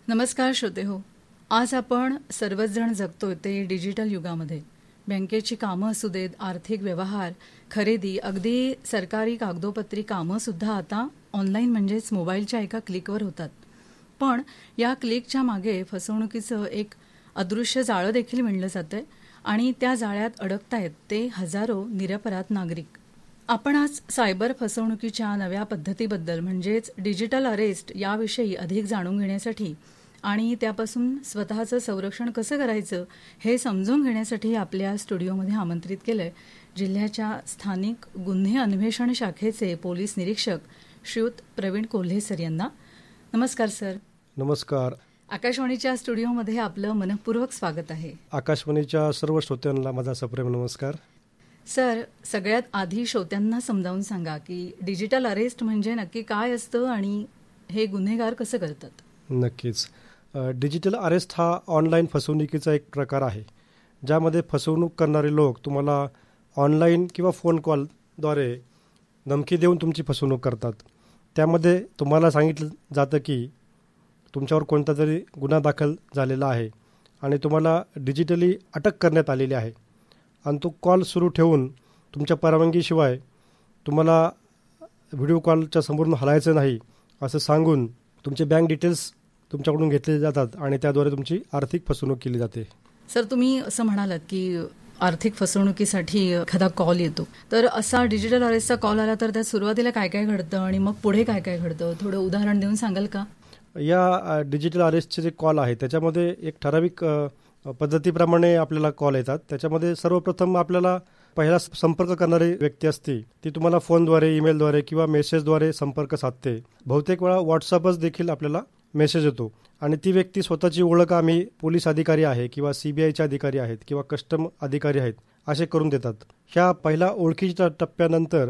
नमस्कार श्रोते हो. आज आपण सर्वच जण जगतोय ते डिजिटल युगामध्ये. बँकेची कामं असू देत, आर्थिक व्यवहार, खरेदी, अगदी सरकारी कागदोपत्री कामं सुद्धा आता ऑनलाईन म्हणजेच मोबाईलच्या एका क्लिकवर होतात. पण या क्लिकच्या मागे फसवणुकीचं एक अदृश्य जाळं देखील विणलं जातंय आणि त्या जाळ्यात अडकतायत ते हजारो निरपराध नागरिक. आपण आज सायबर फसवणुकीच्या नव्या पद्धतीबद्दल म्हणजेच डिजिटल अरेस्ट याविषयी अधिक जाणून घेण्यासाठी आणि त्यापासून स्वतःचं संरक्षण कसं करायचं हे समजून घेण्यासाठी आपल्या स्टुडिओमध्ये आमंत्रित केलंय जिल्ह्याच्या स्थानिक गुन्हे अन्वेषण शाखेचे पोलीस निरीक्षक श्रीयुत प्रवीण कोल्हे सर यांना. नमस्कार सर. नमस्कार. आकाशवाणीच्या स्टुडिओमध्ये आपलं मनःपूर्वक स्वागत आहे. आकाशवाणीच्या सर्व श्रोत्यांना माझा सप्रेम नमस्कार. सर, सगळ्यात आधी श्रोत्यांना समजावून सांगा की डिजिटल अरेस्ट म्हणजे नक्की काय असतं आणि हे गुन्हेगार कसं करतात. नक्कीच. डिजिटल अरेस्ट हा ऑनलाईन फसवणुकीचा एक प्रकार आहे, ज्यामध्ये फसवणूक करणारे लोक तुम्हाला ऑनलाईन किंवा फोन कॉलद्वारे धमकी देऊन तुमची फसवणूक करतात. त्यामध्ये तुम्हाला सांगितलं जातं की तुमच्यावर कोणता तरी गुन्हा दाखल झालेला आहे आणि तुम्हाला डिजिटली अटक करण्यात आलेली आहे आणि तो कॉल सुरू ठेवून तुमच्या परवानगीशिवाय तुम्हाला व्हिडिओ कॉलच्या समोरून हलायचं नाही असं सांगून तुमचे बँक डिटेल्स तुमच्याकडून घेतले जातात आणि त्याद्वारे तुमची आर्थिक फसवणूक केली जाते. सर, तुम्ही असं म्हणालात की आर्थिक फसवणुकीसाठी एखादा कॉल येतो, तर असा डिजिटल अरेस्टचा कॉल आला तर त्यात सुरुवातीला काय काय घडतं आणि मग पुढे काय काय घडतं, थोडं उदाहरण देऊन सांगाल का. या डिजिटल अरेस्टचे जे कॉल आहे त्याच्यामध्ये एक ठराविक पद्धतीप्रमाणे आपल्याला कॉल येतात. त्याच्यामध्ये सर्वप्रथम आपल्याला पहिला संपर्क करणारी व्यक्ती असते ती तुम्हाला फोनद्वारे, ईमेलद्वारे किंवा मेसेजद्वारे संपर्क साधते. बहुतेक वेळा व्हॉट्सअपच देखील आपल्याला मेसेज येतो आणि ती व्यक्ती स्वतःची ओळख आम्ही पोलीस अधिकारी आहे किंवा CBIचे अधिकारी आहेत किंवा कस्टम अधिकारी आहेत असे करून देतात. ह्या पहिल्या ओळखीच्या टप्प्यानंतर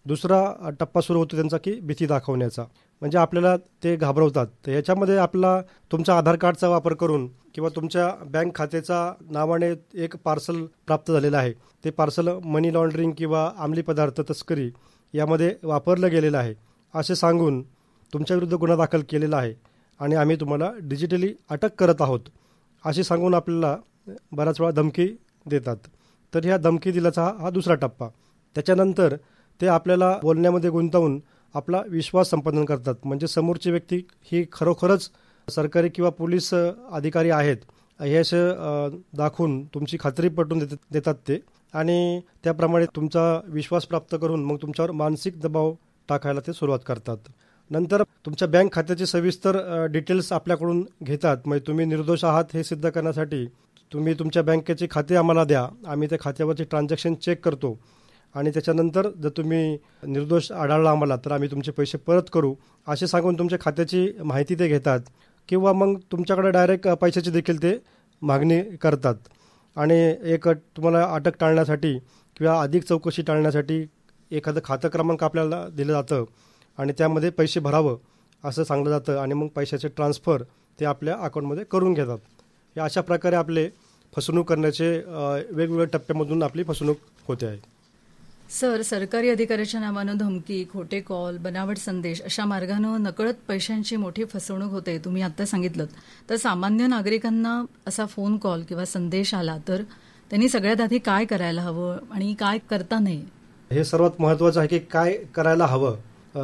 दुसरा टप्पा सुरू होतो त्यांचा की भीती दाखवण्याचा, म्हणजे आपल्याला ते घाबरवतात. तर याच्यामध्ये आपला तुमच्या आधार कार्डचा वापर करून किंवा तुमच्या बँक खात्याचा नावाने एक पार्सल प्राप्त झालेलं आहे, ते पार्सल मनी लॉन्ड्रिंग किंवा अंमली पदार्थ तस्करी यामध्ये वापरलं गेलेलं आहे असे सांगून तुमच्याविरुद्ध गुन्हा दाखल केलेला आहे आणि आम्ही तुम्हाला डिजिटली अटक करत आहोत असे सांगून आपल्याला बऱ्याच वेळा धमकी देतात. तर ह्या धमकी दिल्याचा हा दुसरा टप्पा. त्याच्यानंतर ते आपल्याला बोलण्यामध्ये गुंतवून आपला विश्वास संपादन करतात, म्हणजे समोरची व्यक्ती ही खरोखरच सरकारी किंवा पोलीस अधिकारी आहेत हे असं दाखवून तुमची खात्री पटवून देतात ते आणि त्याप्रमाणे तुमचा विश्वास प्राप्त करून मग तुमच्यावर मानसिक दबाव टाकायला ते सुरुवात करतात. नंतर तुमच्या बँक खात्याचे सविस्तर डिटेल्स आपल्याकडून घेतात. म्हणजे तुम्ही निर्दोष आहात हे सिद्ध करण्यासाठी तुम्ही तुमच्या बँकेचे खाते आम्हाला द्या, आम्ही त्या खात्यावरचे ट्रान्झॅक्शन चेक करतो आणि त्याच्यानंतर जर तुम्ही निर्दोष आढळला आम्हाला तर आम्ही तुमचे पैसे परत करू असे सांगून तुमच्या खात्याची माहिती ते घेतात किंवा मग तुमच्याकडे डायरेक्ट पैशाची देखील ते मागणी करतात. आणि एक तुम्हाला अटक टाळण्यासाठी किंवा अधिक चौकशी टाळण्यासाठी एखादं खातं क्रमांक आपल्याला दिलं जातं आणि त्यामध्ये पैसे भरावं असं सांगलं जातं आणि मग पैशाचे ट्रान्सफर ते आपल्या अकाउंटमध्ये करून घेतात. या अशा प्रकारे आपले फसवणूक करण्याचे वेगवेगळ्या टप्प्यामधून आपली फसवणूक होते आहे. सर, सरकारी अधिकाऱ्याच्या नावानं धमकी, खोटे कॉल, बनावट संदेश अशा मार्गानं नकळत पैशांची मोठी फसवणूक होते तुम्ही आता सांगितलं. तर सामान्य नागरिकांना असा फोन कॉल किंवा संदेश आला तर त्यांनी सगळ्यात आधी काय करायला हवं आणि काय करता नये हे सर्वात महत्त्वाचं आहे की काय करायला हवं.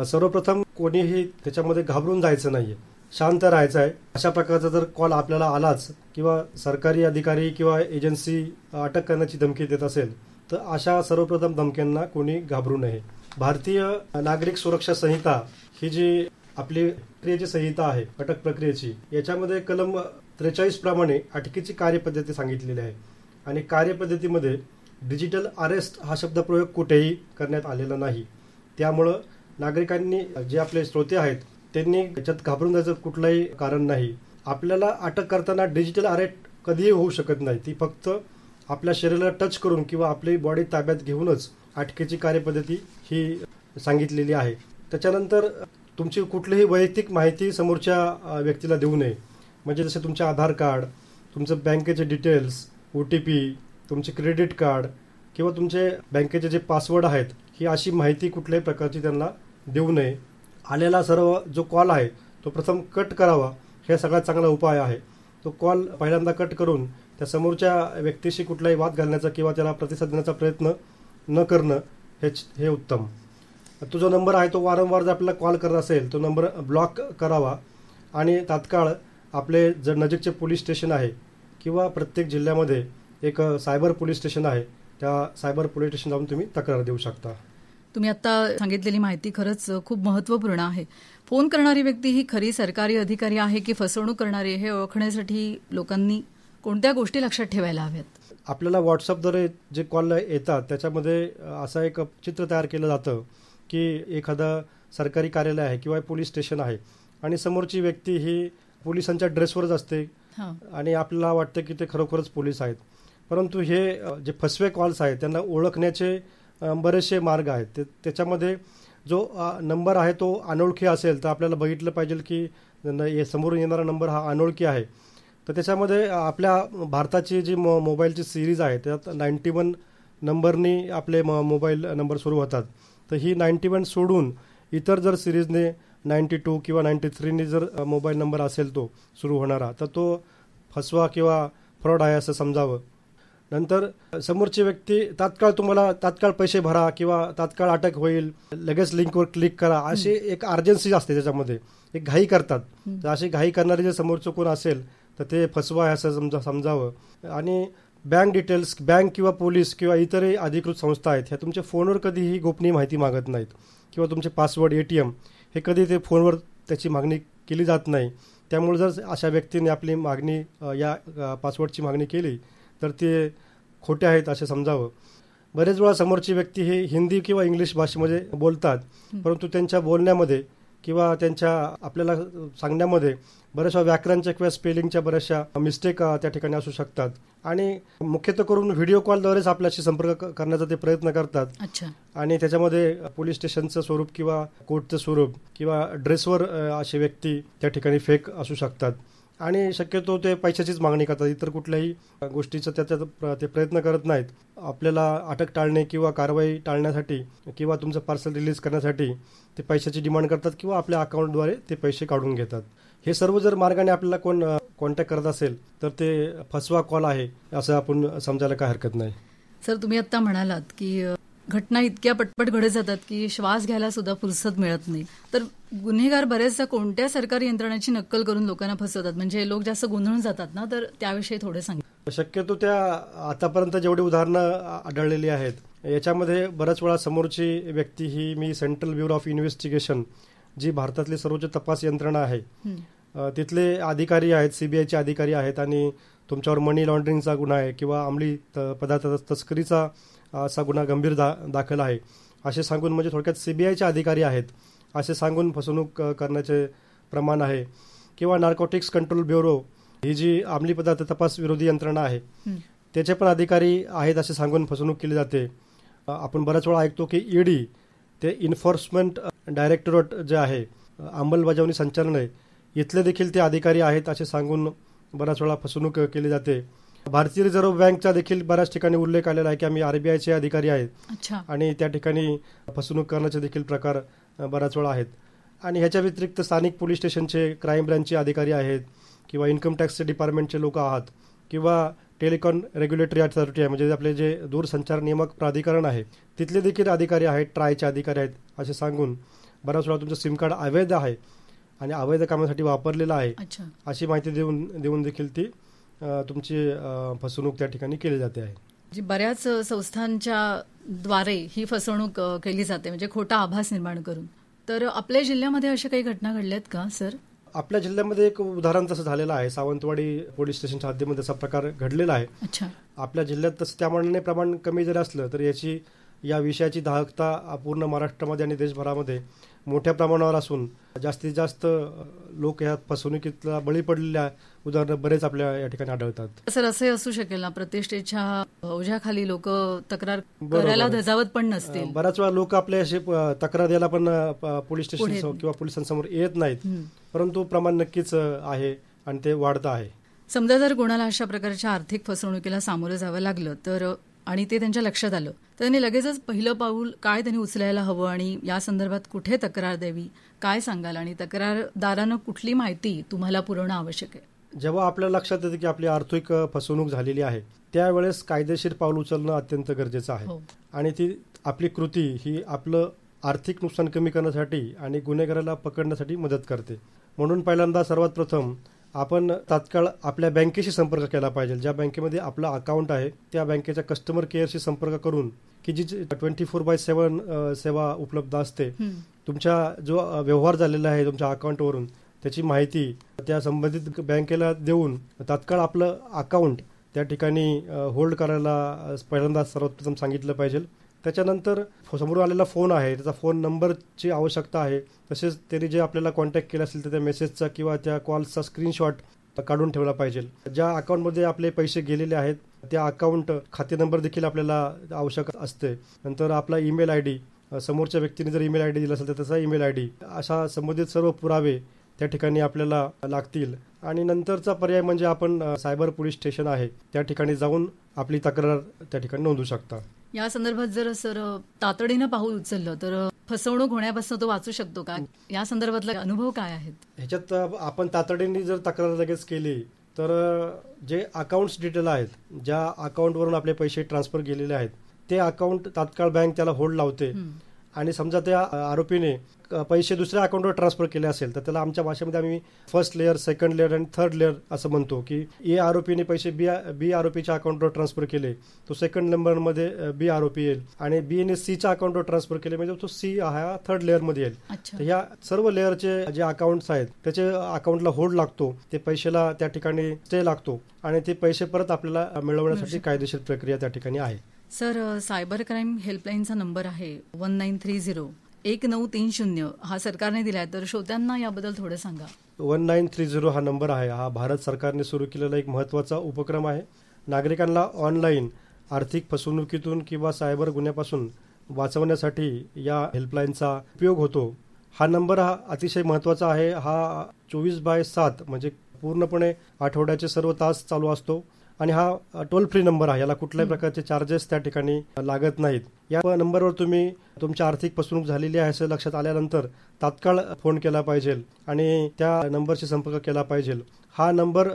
सर्वप्रथम कोणीही त्याच्यामध्ये घाबरून जायचं नाहीये, शांत राहायचं आहे. अशा प्रकारचा जर कॉल आपल्याला आलाच किंवा सरकारी अधिकारी किंवा एजन्सी अटक करण्याची धमकी देत असेल तर अशा सर्वप्रथम धमक्यांना कोणी घाबरू नये. भारतीय नागरिक सुरक्षा संहिता ही जी आपली प्रक्रियेची संहिता आहे अटक प्रक्रियेची, याच्यामध्ये कलम 43 प्रमाणे अटकेची कार्यपद्धती सांगितलेली आहे आणि कार्यपद्धतीमध्ये डिजिटल अरेस्ट हा शब्दप्रयोग कुठेही करण्यात आलेला नाही. त्यामुळं नागरिकांनी जे आपले श्रोते आहेत त्यांनी याच्यात घाबरून जायचं कुठलंही कारण नाही. आपल्याला अटक करताना डिजिटल अरेस्ट कधीही होऊ शकत नाही, ती फक्त आपल्या शरीराला टच करून किंवा आपली बॉडी ताब्यात घेऊनच अटकेची कार्यपद्धती ही सांगितलेली आहे. त्याच्यानंतर तुमची कुठलीही वैयक्तिक माहिती समोरच्या व्यक्तीला देऊ नये, म्हणजे जसे तुमचे आधार कार्ड, तुमचं बँकेचे डिटेल्स, OTP, तुमचे क्रेडिट कार्ड किंवा तुमचे बँकेचे जे पासवर्ड आहेत ही अशी माहिती कुठल्याही प्रकारची त्यांना देऊ नये. आलेला सर्व जो कॉल आहे तो प्रथम कट करावा हे सगळ्यात चांगला उपाय आहे. तो कॉल पहिल्यांदा कट करून त्या समोरच्या व्यक्तीशी कुठलाही वाद घालण्याचा किंवा त्याला प्रतिसाद देण्याचा प्रयत्न न करणं हे उत्तम. तो जो नंबर आहे तो वारंवार जर आपल्याला कॉल करत असेल तो नंबर ब्लॉक करावा आणि तात्काळ आपले जर नजीकचे पोलीस स्टेशन आहे किंवा प्रत्येक जिल्ह्यामध्ये एक सायबर पोलीस स्टेशन आहे, त्या सायबर पोलीस स्टेशन जाऊन तुम्ही तक्रार देऊ शकता. तुम्ही आता सांगितलेली माहिती खरंच खूप महत्त्वपूर्ण आहे. फोन करणारी व्यक्ती ही खरी सरकारी अधिकारी आहे की फसवणूक करणारी हे ओळखण्यासाठी लोकांनी कोणत्या गोष्टी लक्षात ठेवायला हव्यात? आपल्याला व्हॉट्सअपद्वारे जे कॉल येतात त्याच्यामध्ये असं एक चित्र तयार केलं जातं की एखादं सरकारी कार्यालय आहे किंवा पोलीस स्टेशन आहे आणि समोरची व्यक्ती ही पोलिसांच्या ड्रेसवरच असते आणि आपल्याला वाटतं की ते खरोखरच पोलीस आहेत. परंतु हे जे फसवे कॉल्स आहेत त्यांना ओळखण्याचे बरेचसे मार्ग आहेत. त्याच्यामध्ये जो नंबर आहे तो अनोळखी असेल तर आपल्याला बघितलं पाहिजे की समोरून येणारा नंबर हा अनोळखी आहे. तर त्याच्यामध्ये आपल्या भारताची जी मोबाईलची सिरीज आहे त्यात 91 नंबरनी आपले मोबाईल नंबर सुरू होतात. तर ही 91 सोडून इतर जर सिरीजने 92 किंवा 93नी जर मोबाईल नंबर असेल तो सुरू होणारा तर तो फसवा किंवा फ्रॉड आहे असं समजावं. नंतर समोरची व्यक्ती तात्काळ पैसे भरा किंवा तात्काळ अटक होईल, लगेच लिंकवर क्लिक करा अशी एक अर्जन्सी असते, त्याच्यामध्ये एक घाई करतात. तर अशी घाई करणारे जे समोरचं कोण असेल तर ते फसवा आहे असं समजावं. आणि बँक डिटेल्स, बँक किंवा पोलीस किंवा इतरही अधिकृत संस्था आहेत ह्या तुमच्या फोनवर कधीही गोपनीय माहिती मागत नाहीत किंवा तुमचे पासवर्ड, ATM हे कधी ते फोनवर त्याची मागणी केली जात नाही. त्यामुळे जर अशा व्यक्तीने आपली मागणी या पासवर्डची मागणी केली तर ते खोटे आहेत असे समजावं. बरेच वेळा समोरची व्यक्ती ही हिंदी किंवा इंग्लिश भाषेमध्ये बोलतात, परंतु त्यांच्या बोलण्यामध्ये किंवा त्यांच्या आपल्याला सांगण्यामध्ये बऱ्याचशा व्याकरणच्या किंवा स्पेलिंगच्या बऱ्याचशा मिस्टेक त्या ठिकाणी असू शकतात. आणि मुख्यतः करून व्हिडिओ कॉलद्वारेच आपल्याशी संपर्क करण्याचा ते प्रयत्न करतात. आणि त्याच्यामध्ये पोलीस स्टेशनचं स्वरूप किंवा कोर्टचं स्वरूप किंवा ड्रेसवर अशी व्यक्ती त्या ठिकाणी फेक असू शकतात आणि शक्यतो ते पैशाचीच मागणी करतात. इतर कुठल्याही गोष्टीचं त्याच्यात ते प्रयत्न करत नाहीत. आपल्याला अटक टाळणे किंवा कारवाई टाळण्यासाठी किंवा तुमचं पार्सल रिलीज करण्यासाठी ते पैशाची डिमांड करतात किंवा आपल्या अकाउंटद्वारे ते पैसे काढून घेतात. हे सर्व जर मार्गाने आपल्याला कोण कॉन्टॅक्ट करत असेल तर ते फसवा कॉल आहे असं आपण समजायला काय हरकत नाही. सर, तुम्ही आता म्हणालात की घटना इतक्या पटपट घडत जातात की श्वास घ्यायला सुद्धा फुरसत मिळत नाही. तर गुन्हेगार बरेचदा कोणत्या सरकारी यंत्रणाची नक्कल करून लोकांना फसवतात, म्हणजे लोक जास्त गोंधळून जातात ना, तर त्याविषयी थोडे सांगा. शक्यतो त्या आतापर्यंत जेवढी उदाहरणं आढळलेली आहेत याच्यामध्ये बऱ्याच वेळा समोरची व्यक्ती ही मी सेंट्रल ब्युरो ऑफ इन्व्हेस्टिगेशन जी भारतातली सर्वोच्च तपास यंत्रणा आहे तिथले अधिकारी आहेत, CBIचे अधिकारी आहेत आणि तुमच्यावर मनी लॉन्ड्रिंगचा गुन्हा आहे किंवा अंमली पदार्थ तस्करीचा असा गुन्हा गंभीर दाखल आहे असे सांगून, म्हणजे थोडक्यात CBIचे अधिकारी आहेत असे सांगून फसवणूक करण्याचे प्रमाण आहे. किंवा नार्कोटिक्स कंट्रोल ब्युरो ही जी अंमली पदार्थ तपास विरोधी यंत्रणा आहे त्याचे पण अधिकारी आहेत असे सांगून फसवणूक केली जाते. आपण बऱ्याच वेळा ऐकतो की ED ते एन्फोर्समेंट डायरेक्टरेट जे आहे अंमलबजावणी संचालनालय इथले देखील ते अधिकारी आहेत असे सांगून बऱ्याच वेळा फसवणूक केली जाते. भारतीय रिझर्व्ह बँकचा देखील बऱ्याच ठिकाणी उल्लेख आलेला आहे की आम्ही RBIचे अधिकारी आहेत आणि त्या ठिकाणी फसवणूक करण्याचे देखील प्रकार बऱ्याच वेळा आहेत. आणि ह्याच्या व्यतिरिक्त स्थानिक पोलीस स्टेशनचे, क्राईम ब्रँचचे अधिकारी आहेत किंवा इन्कम टॅक्सचे डिपार्टमेंटचे लोक आहात किंवा टेलिकॉम रेग्युलेटरी अथॉरिटी आहे म्हणजे आपले जे दूरसंचार नियामक प्राधिकरण आहे तिथले देखील अधिकारी आहेत, ट्रायचे अधिकारी आहेत असे सांगून बऱ्याच वेळा तुमचं सिम कार्ड अवैध आहे आणि अवैध कामासाठी वापरलेलं आहे अशी माहिती देऊन देखील ती तुमची फसवणूक त्या ठिकाणी केली जाते आहे. बऱ्याच संस्थांच्या द्वारे ही फसवणूक केली जाते, म्हणजे खोटा आभास निर्माण करून. तर आपल्या जिल्ह्यामध्ये अशा काही घटना घडल्यात का सर? आपल्या जिल्ह्यामध्ये एक उदाहरण तसं झालेलं आहे. सावंतवाडी पोलीस स्टेशनच्या हद्दीमध्ये असा प्रकार घडलेला आहे. आपल्या जिल्ह्यात तसं त्या मानाने प्रमाण कमी जरी असलं तर या विषयाची दाहकता पूर्ण महाराष्ट्रामध्ये आणि देशभरामध्ये मोठ्या प्रमाणावर असून जास्तीत जास्त लोक या फसवणुकीतला बळी पडलेल्या उदाहरणं बरेच आपल्या या ठिकाणी आढळतात. सर, असे असू शकेल ना, प्रतिष्ठेच्या ओझ्याखाली लोक तक्रार करायला धजावत पण नसतील. बऱ्याच वेळा लोक आपल्या अशी तक्रार द्यायला पण पोलीस स्टेशन किंवा पोलिसांसमोर येत नाहीत, परंतु प्रमाण नक्कीच आहे आणि ते वाढतं आहे. समजा जर कोणाला अशा प्रकारच्या आर्थिक फसवणुकीला सामोरं जावं लागलं तर आणि ते त्यांच्या लक्षात आलं तर त्यांनी लगेचच पहिलं पाऊल काय त्यांनी उचलायला हवं आणि या संदर्भात कुठे तक्रार द्यावी काय सांगाल आणि तक्रारदारानं कुठली माहिती तुम्हाला पुरवणं आवश्यक आहे? जेव्हा आपल्या लक्षात येतं की आपली आर्थिक फसवणूक झालेली आहे त्यावेळेस कायदेशीर पाऊल उचलणं अत्यंत गरजेचं आहे. आणि ती आपली कृती ही आपलं आर्थिक नुकसान कमी करण्यासाठी आणि गुन्हेगाराला पकडण्यासाठी मदत करते. म्हणून पहिल्यांदा सर्वात प्रथम आपण तात्काळ आपल्या बँकेशी संपर्क केला पाहिजे. ज्या बँकेमध्ये आपलं अकाउंट आहे त्या बँकेच्या कस्टमर केअरशी संपर्क करून की जी 24/7 सेवा उपलब्ध असते. तुमच्या जो व्यवहार झालेला आहे तुमच्या अकाउंटवरून त्याची माहिती त्या संबंधित बँकेला देऊन तात्काळ आपलं अकाउंट त्या ठिकाणी होल्ड करायला पहिल्यांदा सर्वप्रथम सांगितलं पाहिजे. त्याच्यानंतर समोर आलेला फोन आहे त्याचा फोन नंबरची आवश्यकता आहे. तसेच त्यांनी जे आपल्याला कॉन्टॅक्ट केला असेल तर त्या मेसेजचा किंवा त्या कॉलचा स्क्रीनशॉट काढून ठेवला पाहिजे. ज्या अकाउंटमध्ये आपले पैसे गेलेले आहेत त्या अकाउंट खाते नंबर देखील आपल्याला आवश्यक असते. नंतर आपला ईमेल आय डी, समोरच्या व्यक्तीने जर ईमेल आय डी दिला असेल तर त्याचा ईमेल आय डी, अशा संबंधित सर्व पुरावे त्या ठिकाणी आपल्याला लागतील. आणि नंतरचा पर्याय म्हणजे आपण सायबर पोलीस स्टेशन आहे त्या ठिकाणी जाऊन आपली तक्रार त्या ठिकाणी नोंदवू शकता. या संदर्भात जर सर तातडीनं पाऊल उचललं तर फसवणूक होण्यापासून तो वाचू शकतो का? या संदर्भातले अनुभव काय आहेत? ह्याच्यात आपण तातडीने जर तक्रार लगेच केली तर जे अकाउंट्स डिटेल आहेत ज्या अकाउंटवरून आपले पैसे ट्रान्सफर गेलेले आहेत ते अकाउंट तात्काळ बँक त्याला होल्ड लावते. आणि समजा त्या आरोपीने पैसे दुसऱ्या अकाउंटवर ट्रान्सफर केले असेल तर त्याला आमच्या भाषेमध्ये आम्ही फर्स्ट लेअर, सेकंड लेअर आणि थर्ड लेअर असं म्हणतो की ए आरोपीने पैसे बी आरोपीच्या अकाउंटवर ट्रान्सफर केले तो सेकंड नंबरमध्ये बी आरोपी येईल आणि बीने सीच्या अकाउंटवर ट्रान्सफर केले म्हणजे तो सी हा थर्ड लेअरमध्ये येईल. तर ह्या सर्व लेअरचे जे अकाउंट्स आहेत त्याचे अकाउंटला होल्ड लागतो, ते पैशाला त्या ठिकाणी स्टे लागतो आणि ते पैसे परत आपल्याला मिळवण्यासाठी कायदेशीर प्रक्रिया त्या ठिकाणी आहे. सर, सायबर क्राईम हेल्पलाईनचा नंबर आहे 1930 हा सरकारने दिलाय तर श्रोत्यांना याबद्दल थोडं सांगा. 1930 हा नंबर आहे. हा भारत सरकारने सुरू केलेला एक महत्त्वाचा उपक्रम आहे. नागरिकांना ऑनलाईन आर्थिक फसवणुकीतून किंवा सायबर गुन्ह्यापासून वाचवण्यासाठी या हेल्पलाईनचा उपयोग होतो. हा नंबर हा अतिशय महत्त्वाचा आहे. हा 24/7 म्हणजे पूर्णपणे आठवड्याचे सर्व तास चालू असतो आणि हा टोल फ्री नंबर आहे. याला कुठल्याही प्रकारचे चार्जेस त्या ठिकाणी लागत नाहीत. या नंबरवर तुम्ही तुमची आर्थिक फसवणूक झालेली आहे असं लक्षात आल्यानंतर तात्काळ फोन केला पाहिजे आणि त्या नंबरशी संपर्क केला पाहिजे. हा नंबर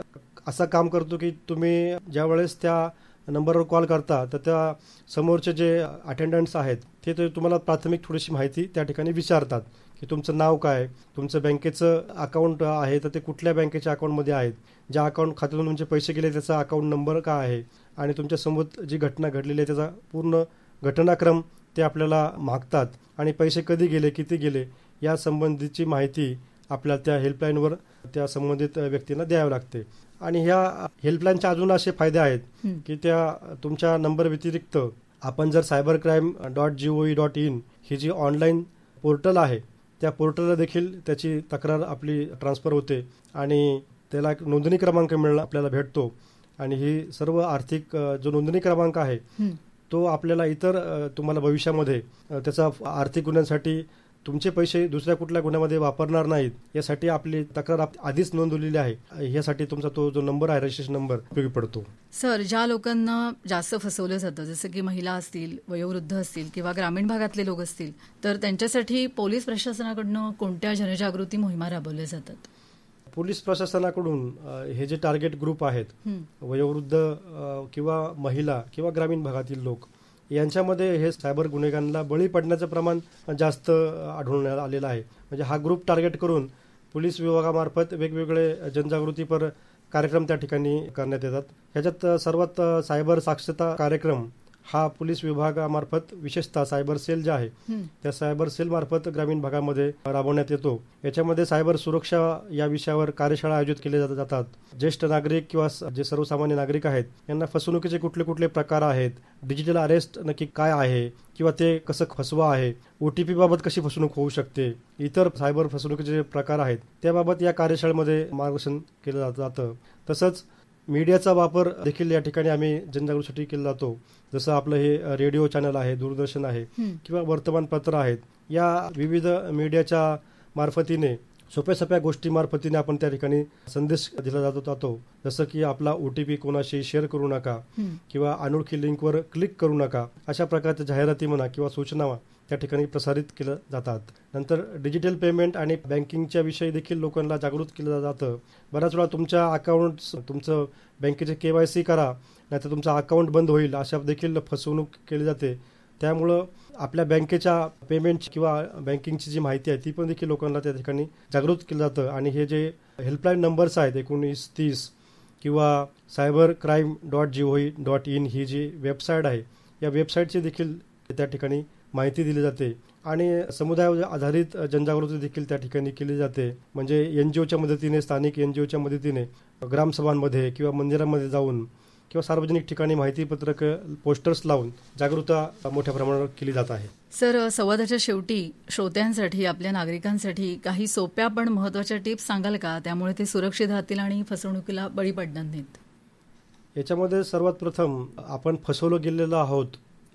असं काम करतो की तुम्ही ज्यावेळेस त्या नंबरवर कॉल करता तर त्या समोरचे जे अटेंडंट्स आहेत ते तुम्हाला प्राथमिक थोडीशी माहिती त्या ठिकाणी विचारतात की तुमचं नाव काय, तुमचं बँकेचं अकाउंट आहे तर ते कुठल्या बँकेच्या अकाउंटमध्ये आहेत, ज्या अकाउंट खात्यातून तुमचे पैसे गेले त्याचा अकाउंट नंबर काय आहे आणि तुमच्या समोर जी घटना घडलेली आहे त्याचा पूर्ण घटनाक्रम ते आपल्याला मागतात आणि पैसे कधी गेले, किती गेले या संबंधीची माहिती आपल्याला त्या हेल्पलाईनवर त्या संबंधित व्यक्तींना द्यावी लागते. आणि ह्या हेल्पलाईनचे अजून असे फायदे आहेत की त्या तुमच्या नंबर व्यतिरिक्त आपण जर cybercrime.gov.in ही जी ऑनलाईन पोर्टल आहे त्या पोर्टलला देखील त्याची तक्रार आपली ट्रान्सफर होते आणि त्याला एक नोंदणी क्रमांक आपल्याला भेटतो आणि ही सर्व आर्थिक जो नोंदणी क्रमांक आहे तो आपल्याला इतर तुम्हाला भविष्यामध्ये त्याचा आर्थिक गुन्ह्यांसाठी तुमचे पैसे दुसऱ्या कुठल्या गुन्ह्यामध्ये वापरणार नाहीत यासाठी आपली तक्रार आधीच नोंदवलेली आहे. यासाठी तुमचा तो जो नंबर आहे रजिस्ट्रेशन नंबर उपयोगी पडतो. सर, ज्या लोकांना जास्त फसवलं जातं जसं की महिला असतील, वयोवृद्ध असतील किंवा ग्रामीण भागातले लोक असतील तर त्यांच्यासाठी पोलीस प्रशासनाकडनं कोणत्या जनजागृती मोहिमा राबवल्या जातात? पोलीस प्रशासनाकडून हे जे टार्गेट ग्रुप आहेत वयोवृद्ध किंवा महिला किंवा ग्रामीण भागातील लोक यांच्यामध्ये हे सायबर गुन्हेगारांना बळी पडण्याचं प्रमाण जास्त आढळून आलेलं आहे. म्हणजे हा ग्रुप टार्गेट करून पोलीस विभागामार्फत वेगवेगळे जनजागृतीपर कार्यक्रम त्या ठिकाणी करण्यात येतात. ह्याच्यात सर्वात सायबर साक्षरता कार्यक्रम हा पोलीस विभागामार्फत विशेषतः सायबर सेल जे आहे त्या सायबर सेल मार्फत ग्रामीण भागामध्ये राबवण्यात येतो. याच्यामध्ये सायबर सुरक्षा या विषयावर कार्यशाळा आयोजित केल्या जातात. ज्येष्ठ नागरिक किंवा जे सर्वसामान्य नागरिक आहेत यांना फसवणुकीचे कुठले कुठले प्रकार आहेत, डिजिटल अरेस्ट नक्की काय आहे किंवा ते कसं फसवा आहे, OTP बाबत कशी फसवणूक होऊ शकते, इतर सायबर फसवणुकीचे प्रकार आहेत त्याबाबत या कार्यशाळेमध्ये मार्गदर्शन केलं जातं. तसंच मीडियाचा वापर देखील या ठिकाणी आम्ही जनजागृतीसाठी केला जातो. जसं आपलं हे रेडिओ चॅनल आहे, दूरदर्शन आहे किंवा वर्तमानपत्र आहेत. या विविध मीडियाच्या मार्फतीने सोप्या सोप्या गोष्टीमार्फतीने आपण त्या ठिकाणी संदेश दिला जातो. जसं की आपला OTP कोणाशी शेअर करू नका किंवा अनोळखी लिंकवर क्लिक करू नका, अशा प्रकारच्या जाहिराती म्हणा किंवा सूचना त्या ठिकाणी प्रसारित केल्या जातात. नंतर डिजिटल पेमेंट आणि बँकिंगच्या विषयी देखील लोकांना जागृत केलं जातं. बऱ्याच वेळा तुमच्या अकाउंट, तुमचं बँकेचे KYC करा, नाहीतर तुमचं अकाउंट बंद होईल, अशा देखील फसवणूक केली जाते. त्यामुळं आपल्या बँकेच्या पेमेंट किंवा बँकिंगची जी माहिती आहे ती पण देखील लोकांना त्या ठिकाणी जागृत केलं जातं. आणि हे जे हेल्पलाईन नंबर्स आहेत 1930 किंवा cybercrime.gov.in ही जी वेबसाईट आहे, या वेबसाईटची देखील त्या ठिकाणी माहिती दिली जाते. आणि समुदाय आधारित जनजागृती देखील त्या ठिकाणी केली जाते. म्हणजे NGOच्या मदतीने, स्थानिक NGOच्या मदतीने ग्रामसभांमध्ये किंवा मंदिरांमध्ये जाऊन किंवा सार्वजनिक ठिकाणी माहितीपत्रक, पोस्टर्स लावून जागरूकता मोठ्या प्रमाणावर केली जात आहे. सर, संवादाच्या शेवटी श्रोत्यांसाठी, आपल्या नागरिकांसाठी काही सोप्या पण महत्त्वाच्या टिप्स सांगाल का? त्यामुळे ते सुरक्षित राहतील आणि फसवणुकीला बळी पडणार नाहीत. याच्यामध्ये सर्वात प्रथम आपण फसवलं गेलेलो आहोत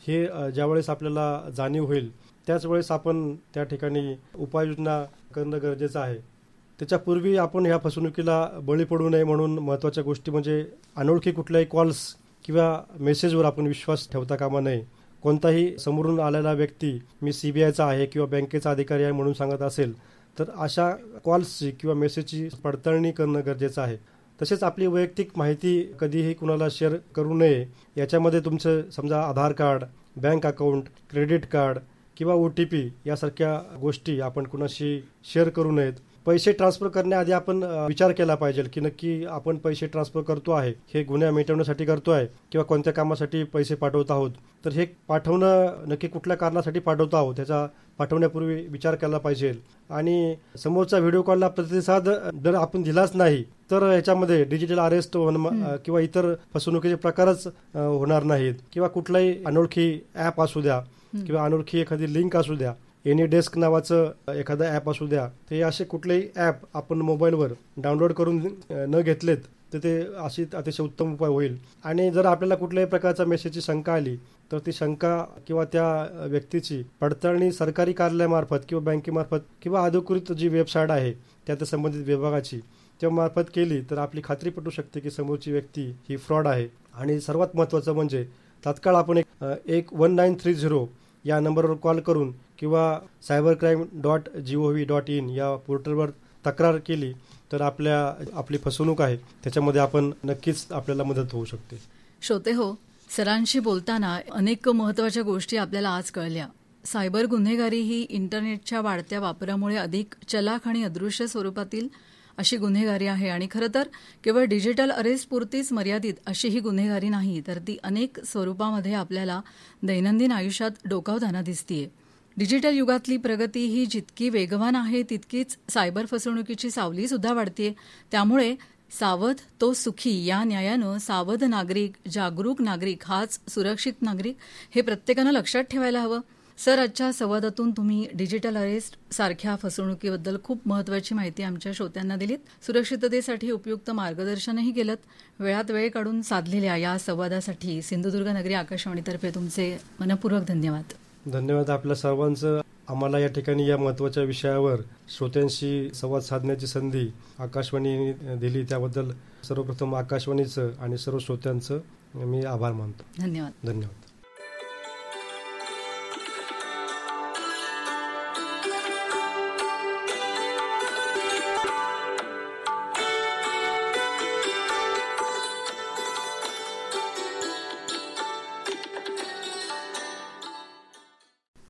हे ज्यावेळेस आपल्याला जाणीव होईल त्याच वेळेस आपण त्या ठिकाणी उपाययोजना करणं गरजेचं आहे. त्याच्यापूर्वी आपण ह्या फसवणुकीला बळी पडू नये म्हणून महत्त्वाच्या गोष्टी म्हणजे अनोळखी कुठल्याही कॉल्स किंवा मेसेजवर आपण विश्वास ठेवता कामा नये. कोणताही समोरून आलेला व्यक्ती मी CBIचा आहे किंवा बँकेचा अधिकारी आहे म्हणून सांगत असेल तर अशा कॉल्सची किंवा मेसेजची पडताळणी करणं गरजेचं आहे. तसेच आपली वैयक्तिक माहिती कधीही कुणाला शेअर करू नये. याच्यामध्ये तुमचं समजा Aadhaar card, bank account, credit card किंवा OTP यासारख्या गोष्टी आपण कुणाशी शेअर करू नयेत. पैसे ट्रान्सफर करण्याआधी आपण विचार केला पाहिजे की नक्की आपण पैसे ट्रान्सफर करतो आहे हे गुन्हे मिटवण्यासाठी करतो आहे किंवा कोणत्या कामासाठी पैसे पाठवत आहोत. तर हे पाठवणं नक्की कुठल्या कारणासाठी पाठवतो आहोत ह्याचा पाठवण्यापूर्वी विचार केला पाहिजे. आणि समोरचा व्हिडिओ कॉलला प्रतिसाद जर आपण दिलाच नाही तर याच्यामध्ये डिजिटल अरेस्ट किंवा इतर फसवणुकीचे प्रकारच होणार नाहीत. किंवा कुठलाही अनोळखी ॲप असू द्या किंवा अनोळखी एखादी लिंक असू द्या, AnyDesk नावाचं एखादं ॲप असू द्या, ते असे कुठलेही ॲप आपण मोबाईलवर डाउनलोड करून न घेतलेत तर ते अशी अतिशय उत्तम उपाय होईल. आणि जर आपल्याला कुठल्याही प्रकारच्या मेसेजची शंका आली तर ती शंका किंवा त्या व्यक्तीची पडताळणी सरकारी कार्यालयामार्फत किंवा बँकेमार्फत किंवा अधिकृत जी वेबसाईट आहे त्या संबंधित विभागाची त्या मार्फत केली तर आपली खात्री पटू शकते की समोरची व्यक्ती ही फ्रॉड आहे. आणि सर्वात महत्त्वाचं म्हणजे तात्काळ आपण एक 1930 या नंबरवर कॉल करून किंवा cybercrime.gov.in या पोर्टलवर तक्रार केली तर आपली फसवणूक आहे त्याच्यामध्ये आपण नक्कीच आपल्याला मदत होऊ शकते. श्रोते हो, सरांशी बोलताना अनेक महत्त्वाच्या गोष्टी आपल्याला आज कळल्या. सायबर गुन्हेगारी ही इंटरनेटच्या वाढत्या वापरामुळे अधिक चलाख आणि अदृश्य स्वरूपातील अशी गुन्हेगारी आहे. आणि खरं तर केवळ डिजिटल अरेस्ट पुरतीच मर्यादित अशी ही गुन्हेगारी नाही, तर ती अनेक स्वरूपामध्ये आपल्याला दैनंदिन आयुष्यात डोकावताना दिसतीये. डिजिटल युगातली प्रगती ही जितकी वेगवान आहे तितकीच सायबर फसवणुकीची सावली सुद्धा वाढतीये. त्यामुळे सावध तो सुखी या न्यायानं सावध नागरिक, जागरूक नागरिक हाच सुरक्षित नागरिक हे प्रत्येकानं लक्षात ठेवायला हवं. सर, आजच्या संवादातून तुम्ही डिजिटल अरेस्ट सारख्या फसवणुकीबद्दल खूप महत्त्वाची माहिती आमच्या श्रोत्यांना दिलीत. सुरक्षिततेसाठी उपयुक्त मार्गदर्शनही केलं. वेळात वेळ काढून साधलेल्या या संवादासाठी सिंधुदुर्ग नगरी आकाशवाणीतर्फे तुमचे मनपूर्वक धन्यवाद. धन्यवाद आपल्या सर्वांचं. आम्हाला या ठिकाणी या महत्त्वाच्या विषयावर श्रोत्यांशी संवाद साधण्याची संधी आकाशवाणीने दिली त्याबद्दल सर्वप्रथम आकाशवाणीचं आणि सर्व श्रोत्यांचं मी आभार मानतो. धन्यवाद. धन्यवाद.